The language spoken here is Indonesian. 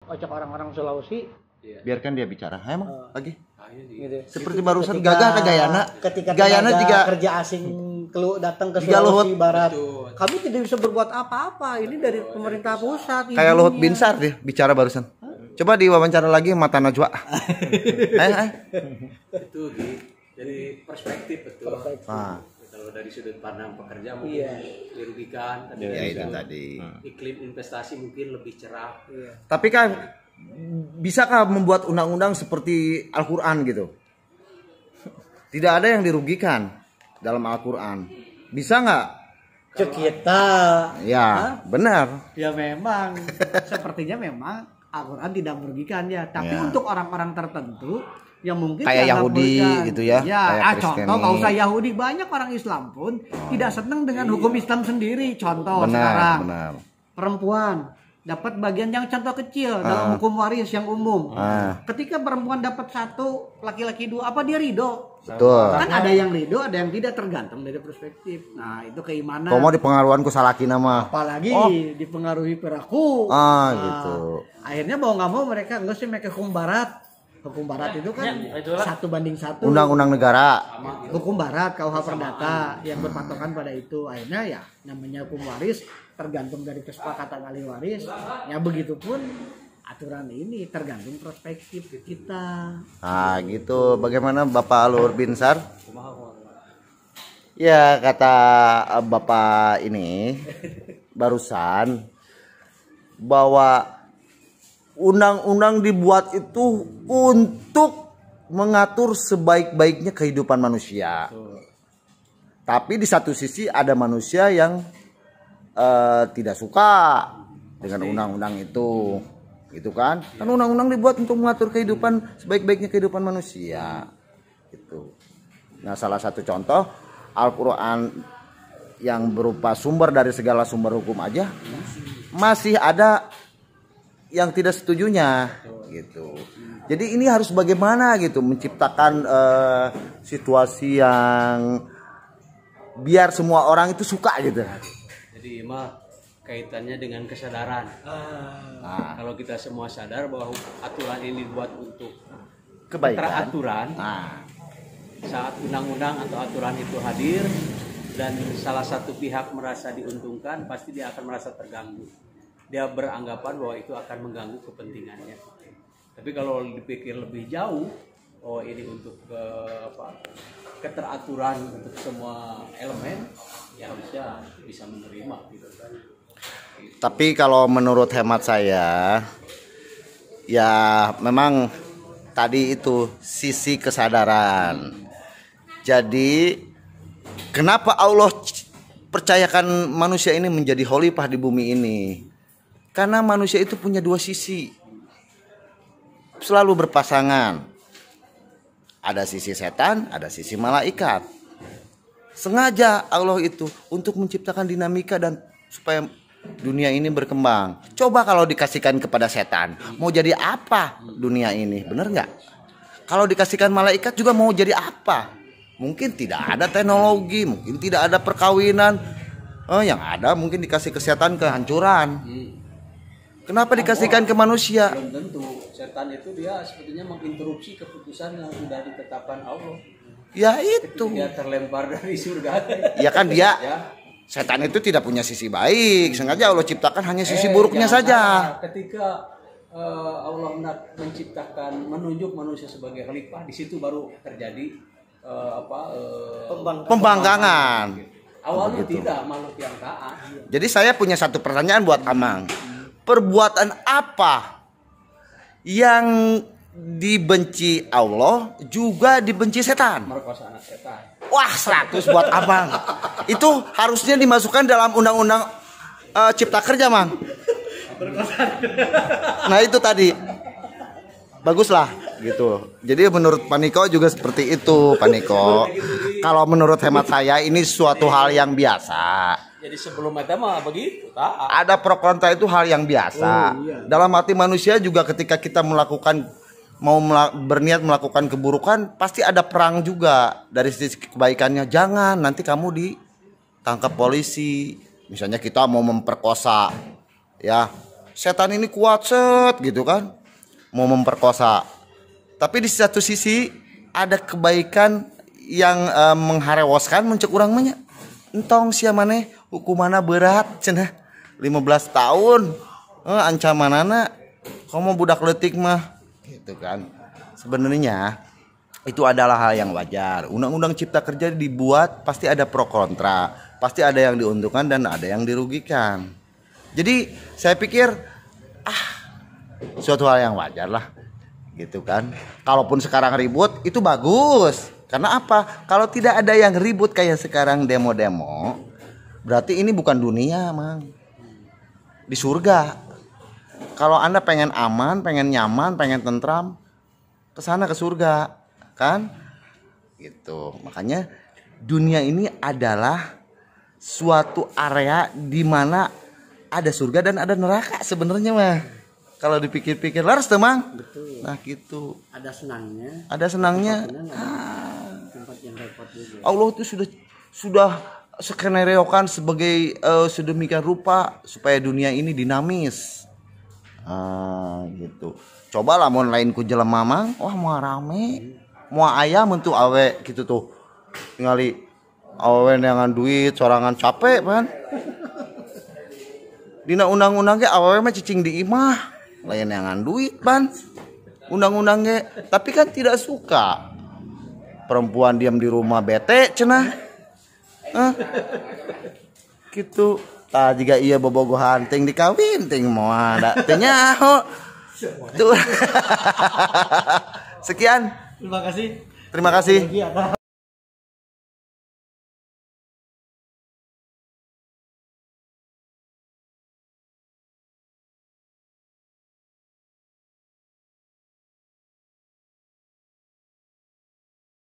ocok orang-orang Sulawesi. Biarkan dia bicara. Emang lagi. Gitu. Seperti barusan gagah ke Gayana. Ketika Gayana juga kerja asing datang ke Juga Sulawesi Luhut. Barat, kami tidak bisa berbuat apa-apa. Ini dari pemerintah pusat. kayak Luhut izinnya. Binsar dia bicara barusan. Coba diwawancara lagi mata Najwa. Itu dari perspektif betul. Ah, Kalau dari sudut pandang pekerja mungkin dirugikan, tapi ya itu tadi. iklim investasi mungkin lebih cerah. Tapi kan bisakah membuat undang-undang seperti Al-Qur'an gitu? Tidak ada yang dirugikan dalam Al-Qur'an. Bisa nggak? Cek kita. Ya, benar. Ya memang sepertinya memang Al-Quran tidak merugikan ya. Tapi Ya. untuk orang-orang tertentu yang mungkin Kayak dianggap Yahudi merugikan. gitu ya, kayak contoh Kristeni. nggak usah Yahudi, banyak orang Islam pun tidak senang dengan hukum Islam sendiri. Contoh Benar, sekarang benar. perempuan dapat bagian yang contoh kecil dalam hukum waris yang umum. Ketika perempuan dapat satu, laki-laki dua, apa dia ridho? Betul. Kan ada yang ridho, ada yang tidak, tergantung dari perspektif. Nah itu keimanan. Komo di pengaruhan ku salaki nama. Apalagi dipengaruhi perilaku. Gitu. Akhirnya mau nggak mau mereka nggak sih mereka hukum barat. Hukum barat itu kan 1:1. Undang-undang negara. Hukum barat KUH Perdata yang berpatokan pada itu. Akhirnya ya namanya hukum waris tergantung dari kesepakatan ahli waris. Ya begitupun aturan ini tergantung perspektif kita. Nah gitu. Bagaimana Bapak Luhur Binsar? Ya kata Bapak ini barusan bahwa undang-undang dibuat itu untuk mengatur sebaik-baiknya kehidupan manusia. Tapi di satu sisi ada manusia yang tidak suka dengan undang-undang itu, gitu kan? Kan undang-undang dibuat untuk mengatur kehidupan sebaik-baiknya kehidupan manusia, gitu. Nah, salah satu contoh Al-Quran yang berupa sumber dari segala sumber hukum aja masih ada yang tidak setujunya, gitu. Jadi ini harus bagaimana gitu menciptakan situasi yang biar semua orang itu suka gitu. Jadi mah kaitannya dengan kesadaran. Kalau kita semua sadar bahwa aturan ini dibuat untuk Kebaikan. teraturan, saat undang-undang atau aturan itu hadir dan salah satu pihak merasa diuntungkan, pasti dia akan merasa terganggu. Dia beranggapan bahwa itu akan mengganggu kepentingannya. Tapi kalau dipikir lebih jauh, oh ini untuk keteraturan untuk semua elemen, ya harusnya bisa menerima gitu kan. Tapi kalau menurut hemat saya, ya memang tadi itu sisi kesadaran. Jadi kenapa Allah percayakan manusia ini menjadi khalifah di bumi ini? Karena manusia itu punya dua sisi, selalu berpasangan. Ada sisi setan, ada sisi malaikat. Sengaja Allah itu untuk menciptakan dinamika dan supaya dunia ini berkembang. Coba kalau dikasihkan kepada setan, mau jadi apa dunia ini? Bener nggak? Kalau dikasihkan malaikat juga mau jadi apa? Mungkin tidak ada teknologi, mungkin tidak ada perkawinan. Yang ada mungkin dikasih kesehatan kehancuran. Kenapa dikasihkan ke manusia? Belum tentu. Setan itu dia sebetulnya menginterupsi keputusan yang sudah ditetapkan Allah. Ya itu. Dia terlempar dari surga. Ya kan dia Ya. setan itu tidak punya sisi baik. Sengaja Allah ciptakan hanya sisi buruknya Jangan saja. salah. Ketika Allah menciptakan, menunjuk manusia sebagai khalifah, di situ baru terjadi Pembangkangan. Awalnya Begitu. tidak, makhluk yang taat. Jadi saya punya satu pertanyaan buat Amang. Perbuatan apa yang dibenci Allah juga dibenci setan? Merkosa anak setan. Wah 100 buat Abang. Itu harusnya dimasukkan dalam undang-undang Cipta Kerja, Mang. Nah itu tadi. Baguslah gitu. Jadi menurut Paniko juga seperti itu, Paniko. Kalau menurut hemat saya ini suatu hal yang biasa. Jadi sebelum itu mah begitu, taat. Ada pro kontra itu hal yang biasa. Dalam hati manusia juga ketika kita melakukan berniat melakukan keburukan pasti ada perang juga dari sisi kebaikannya. Jangan nanti kamu ditangkap polisi. Misalnya kita mau memperkosa ya setan ini kuat set gitu kan, mau memperkosa. Tapi di satu sisi ada kebaikan yang mengharewoskan mencek urang mah nya. Entong sia maneh hukumanna berat cenah 15 tahun. Ancamanana komo budak leutik mah gitu kan. Sebenarnya itu adalah hal yang wajar. Undang-undang Cipta Kerja dibuat pasti ada pro kontra, pasti ada yang diuntungkan dan ada yang dirugikan. Jadi saya pikir suatu hal yang wajar lah gitu kan. Kalaupun sekarang ribut itu bagus. Karena apa? Kalau tidak ada yang ribut kayak sekarang demo-demo, berarti ini bukan dunia, Mang. Di surga. Kalau Anda pengen aman, pengen nyaman, pengen tentram, ke sana ke surga, kan? Gitu. Makanya dunia ini adalah suatu area di mana ada surga dan ada neraka sebenarnya mah. Kalau dipikir-pikir laras tuh, Mang. Betul. Nah, gitu. Ada senangnya. Ada senangnya. Tempat yang repot juga. Allah itu sudah skenario-kan sebagai sedemikian rupa supaya dunia ini dinamis. Gitu. Cobalah mau lain ku jelema Mang, wah mau rame. Mau ayam untuk awe gitu tuh. Tingali awe neangan duit, sorangan capek kan. Dina undang-undang ge awewe mah cicing di imah. Lain neangan duit pan. Undang-undang ge, tapi kan tidak suka. Perempuan diam di rumah bete cenah. Gitu. Tah jika iya bobogohan ting dikawin ting moal ada teh nyaho. Tuh. Sekian. Terima kasih. Terima kasih. Lagi ada.